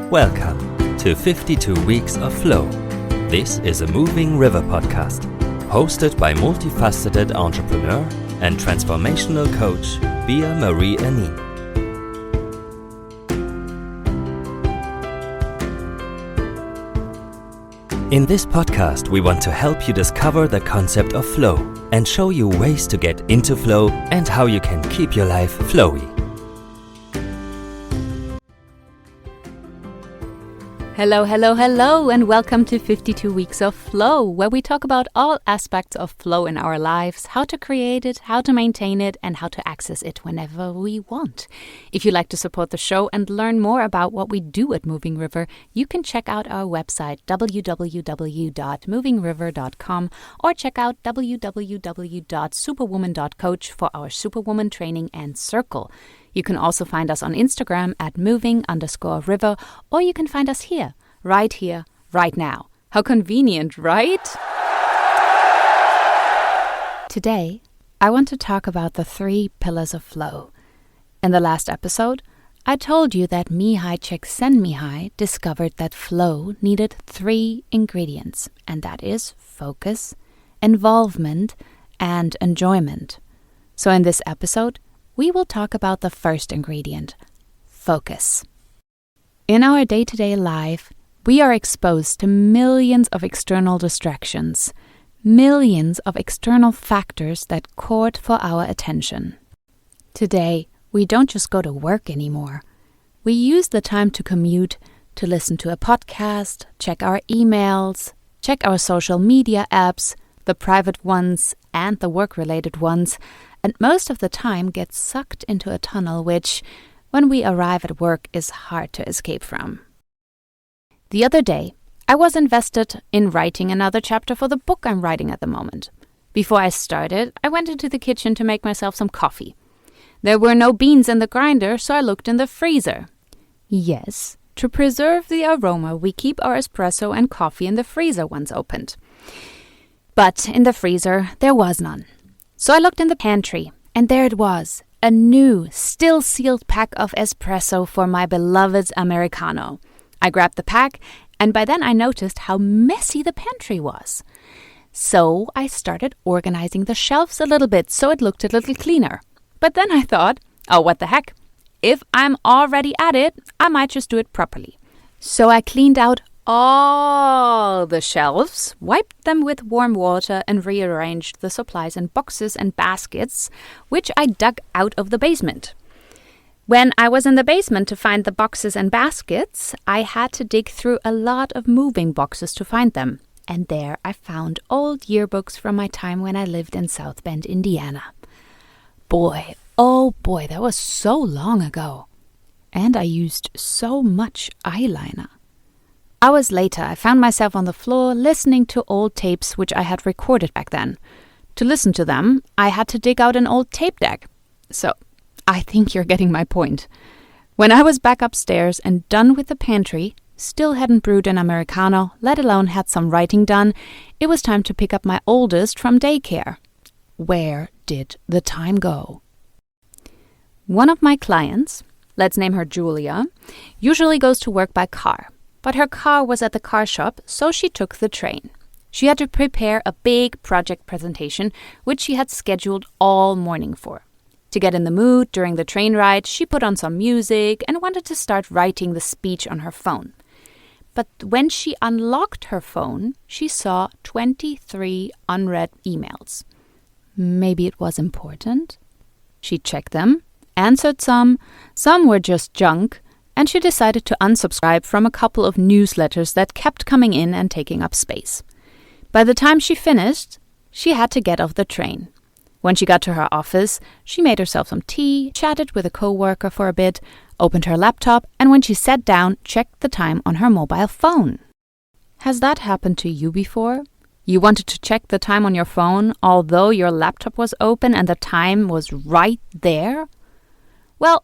Welcome to 52 Weeks of Flow. This is a Moving River podcast, hosted by multifaceted entrepreneur and transformational coach Bea-Marie Aning. In this podcast, we want to help you discover the concept of flow and show you ways to get into flow and how you can keep your life flowy. Hello, and welcome to 52 Weeks of Flow, where we talk about all aspects of flow in our lives, how to create it, how to maintain it, and how to access it whenever we want. If you'd like to support the show and learn more about what we do at Moving River, you can check out our website, www.movingriver.com, or check out www.superwoman.coach for our Superwoman training and circle. You can also find us on Instagram at moving_river, or you can find us here, right now. How convenient, right? Today, I want to talk about the 3 pillars of flow. In the last episode, I told you that Mihai Csikszentmihalyi discovered that flow needed 3 ingredients, and that is focus, involvement, and enjoyment. So in this episode, we will talk about the first ingredient, focus. In our day-to-day life, we are exposed to millions of external distractions, millions of external factors that court for our attention. Today, we don't just go to work anymore. We use the time to commute, to listen to a podcast, check our emails, check our social media apps, the private ones and the work-related ones, and most of the time gets sucked into a tunnel which, when we arrive at work, is hard to escape from. The other day, I was invested in writing another chapter for the book I'm writing at the moment. Before I started, I went into the kitchen to make myself some coffee. There were no beans in the grinder, so I looked in the freezer. Yes, to preserve the aroma, we keep our espresso and coffee in the freezer once opened. But in the freezer, there was none. So I looked in the pantry, and there it was, a new, still sealed pack of espresso for my beloved Americano. I grabbed the pack, and by then I noticed how messy the pantry was. So I started organizing the shelves a little bit so it looked a little cleaner. But then I thought, oh, what the heck? If I'm already at it, I might just do it properly. So I cleaned out all the shelves, wiped them with warm water, and rearranged the supplies in boxes and baskets, which I dug out of the basement. When I was in the basement to find the boxes and baskets, I had to dig through a lot of moving boxes to find them. And there I found old yearbooks from my time when I lived in South Bend, Indiana. Boy, oh boy, that was so long ago. And I used so much eyeliner. Hours later, I found myself on the floor listening to old tapes which I had recorded back then. To listen to them, I had to dig out an old tape deck. So, I think you're getting my point. When I was back upstairs and done with the pantry, still hadn't brewed an Americano, let alone had some writing done, it was time to pick up my oldest from daycare. Where did the time go? One of my clients, let's name her Julia, usually goes to work by car. But her car was at the car shop, so she took the train. She had to prepare a big project presentation, which she had scheduled all morning for. To get in the mood during the train ride, she put on some music and wanted to start writing the speech on her phone. But when she unlocked her phone, she saw 23 unread emails. Maybe it was important? She checked them, answered some were just junk, and she decided to unsubscribe from a couple of newsletters that kept coming in and taking up space. By the time she finished, she had to get off the train. When she got to her office, she made herself some tea, chatted with a coworker for a bit, opened her laptop, and when she sat down, checked the time on her mobile phone. Has that happened to you before? You wanted to check the time on your phone, although your laptop was open and the time was right there? Well,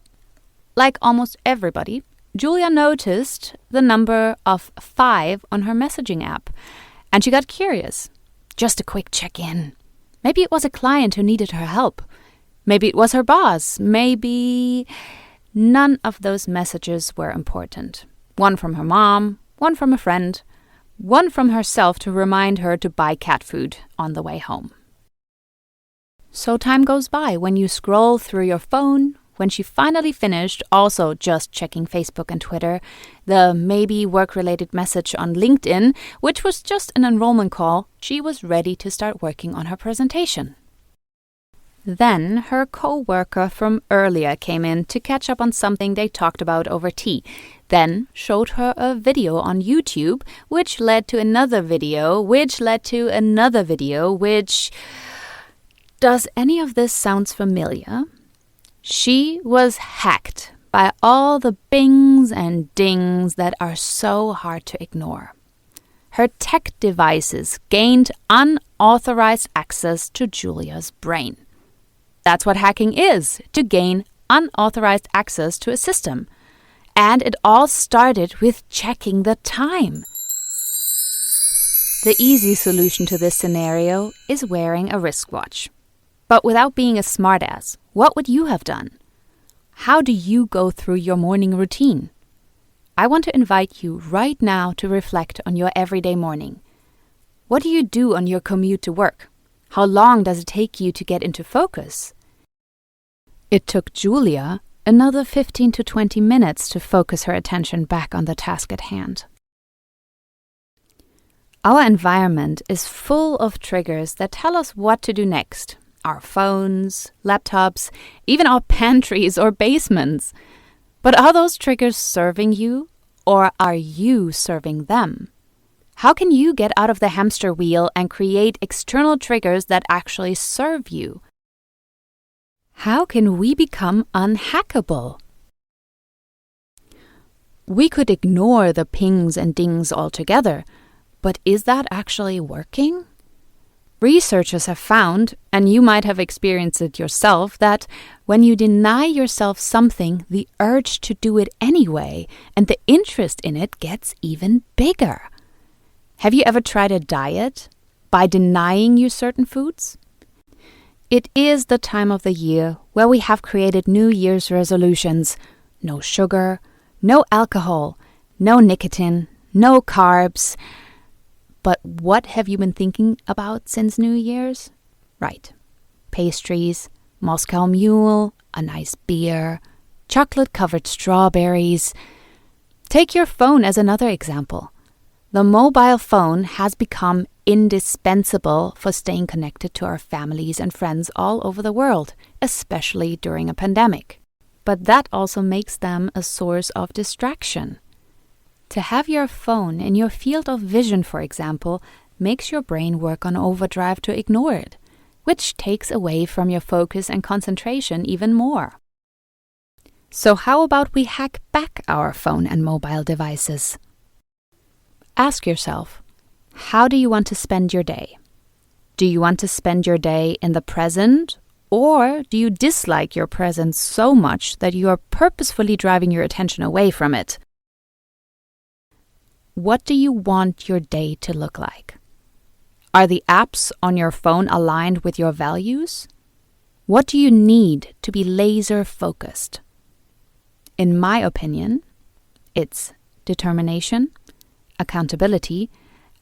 like almost everybody, Julia noticed the number of 5 on her messaging app, and she got curious. just a quick check-in. Maybe it was a client who needed her help. Maybe it was her boss. Maybe none of those messages were important. One from her mom, one from a friend, one from herself to remind her to buy cat food on the way home. So time goes by when you scroll through your phone. When she finally finished, also just checking Facebook and Twitter, the maybe work-related message on LinkedIn, which was just an enrollment call, she was ready to start working on her presentation. Then her co-worker from earlier came in to catch up on something they talked about over tea, then showed her a video on YouTube, which led to another video, which led to another video, which... Does any of this sound familiar? She was hacked by all the bings and dings that are so hard to ignore. Her tech devices gained unauthorized access to Julia's brain. That's what hacking is, to gain unauthorized access to a system. And it all started with checking the time. The easy solution to this scenario is wearing a wristwatch. But without being a smartass, what would you have done? How do you go through your morning routine? I want to invite you right now to reflect on your everyday morning. What do you do on your commute to work? How long does it take you to get into focus? It took Julia another 15 to 20 minutes to focus her attention back on the task at hand. Our environment is full of triggers that tell us what to do next. Our phones, laptops, even our pantries or basements. But are those triggers serving you, or are you serving them? How can you get out of the hamster wheel and create external triggers that actually serve you? How can we become unhackable? We could ignore the pings and dings altogether, but is that actually working? Researchers have found, and you might have experienced it yourself, that when you deny yourself something, the urge to do it anyway and the interest in it gets even bigger. Have you ever tried a diet by denying you certain foods? It is the time of the year where we have created New Year's resolutions. No sugar, no alcohol, no nicotine, no carbs. But what have you been thinking about since New Year's? Right. Pastries, Moscow Mule, a nice beer, chocolate-covered strawberries. Take your phone as another example. The mobile phone has become indispensable for staying connected to our families and friends all over the world, especially during a pandemic. But that also makes them a source of distraction. To have your phone in your field of vision, for example, makes your brain work on overdrive to ignore it, which takes away from your focus and concentration even more. So how about we hack back our phone and mobile devices? Ask yourself, how do you want to spend your day? Do you want to spend your day in the present, or do you dislike your present so much that you are purposefully driving your attention away from it? What do you want your day to look like? Are the apps on your phone aligned with your values? What do you need to be laser focused? In my opinion, it's determination, accountability,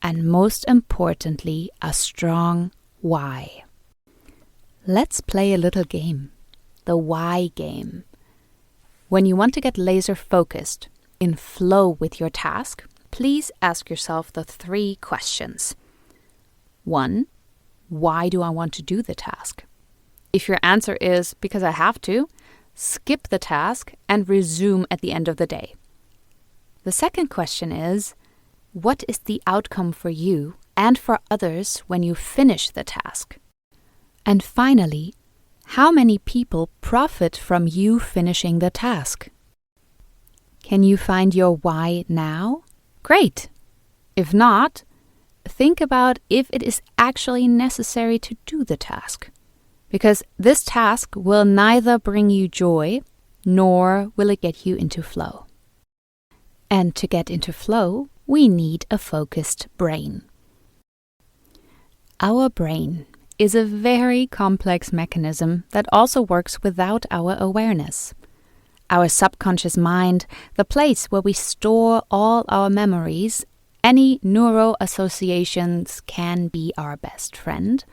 and most importantly, a strong why. Let's play a little game, the why game. When you want to get laser focused, in flow with your task, please ask yourself the 3 questions. 1. Why do I want to do the task? If your answer is because I have to, skip the task and resume at the end of the day. The second question is, what is the outcome for you and for others when you finish the task? And finally, how many people profit from you finishing the task? Can you find your why now? Great! If not, think about if it is actually necessary to do the task. Because this task will neither bring you joy, nor will it get you into flow. And to get into flow, we need a focused brain. Our brain is a very complex mechanism that also works without our awareness. Our subconscious mind, the place where we store all our memories, any neural associations, can be our best friend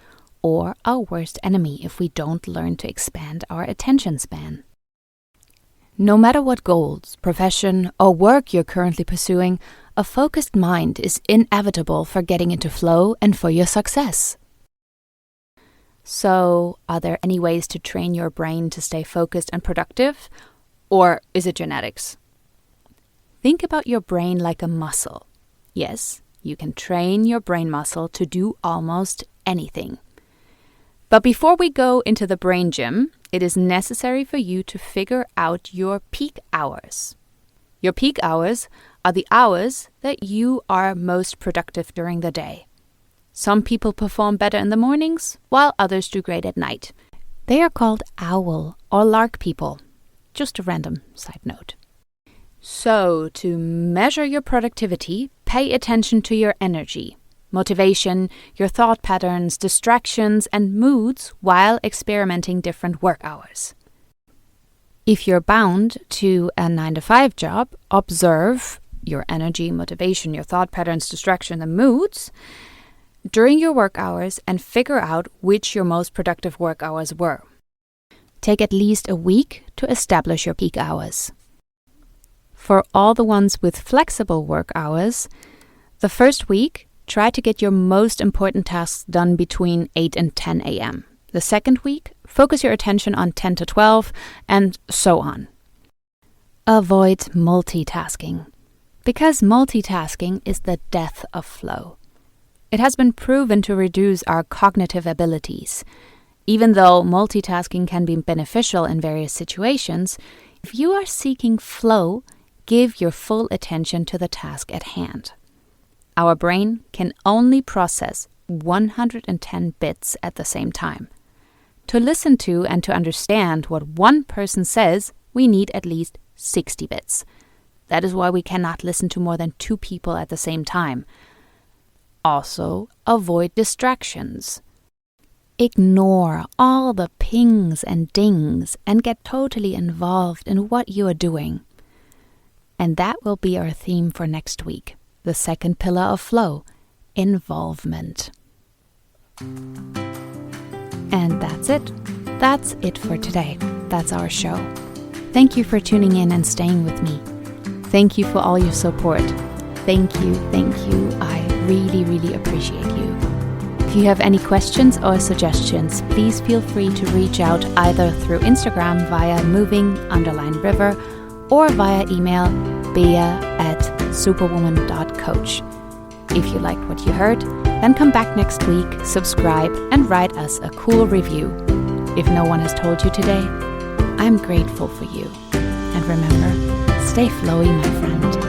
or our worst enemy if we don't learn to expand our attention span. No matter what goals, profession, or work you're currently pursuing, a focused mind is inevitable for getting into flow and for your success. So, are there any ways to train your brain to stay focused and productive? Or is it genetics? Think about your brain like a muscle. Yes, you can train your brain muscle to do almost anything. But before we go into the brain gym, it is necessary for you to figure out your peak hours. Your peak hours are the hours that you are most productive during the day. Some people perform better in the mornings, while others do great at night. They are called owl or lark people. Just a random side note. So, to measure your productivity, pay attention to your energy, motivation, your thought patterns, distractions, and moods while experimenting different work hours. If you're bound to a 9-to-5 job, observe your energy, motivation, your thought patterns, distractions, and moods during your work hours and figure out which your most productive work hours were. Take at least a week to establish your peak hours. For all the ones with flexible work hours, the first week, try to get your most important tasks done between 8 and 10 a.m. The second week, focus your attention on 10 to 12, and so on. Avoid multitasking, because multitasking is the death of flow. It has been proven to reduce our cognitive abilities. Even though multitasking can be beneficial in various situations, if you are seeking flow, give your full attention to the task at hand. Our brain can only process 110 bits at the same time. To listen to and to understand what one person says, we need at least 60 bits. That is why we cannot listen to more than 2 people at the same time. Also, avoid distractions. Ignore all the pings and dings and get totally involved in what you are doing. And that will be our theme for next week, the second pillar of flow, involvement. And that's it. That's it for today. That's our show. Thank you for tuning in and staying with me. Thank you for all your support. Thank you. I really, really appreciate you. If you have any questions or suggestions, please feel free to reach out either through Instagram via moving_river or via email bea@superwoman.coach. If you liked what you heard, then come back next week, subscribe, and write us a cool review. If no one has told you today, I'm grateful for you. And remember, stay flowy, my friend.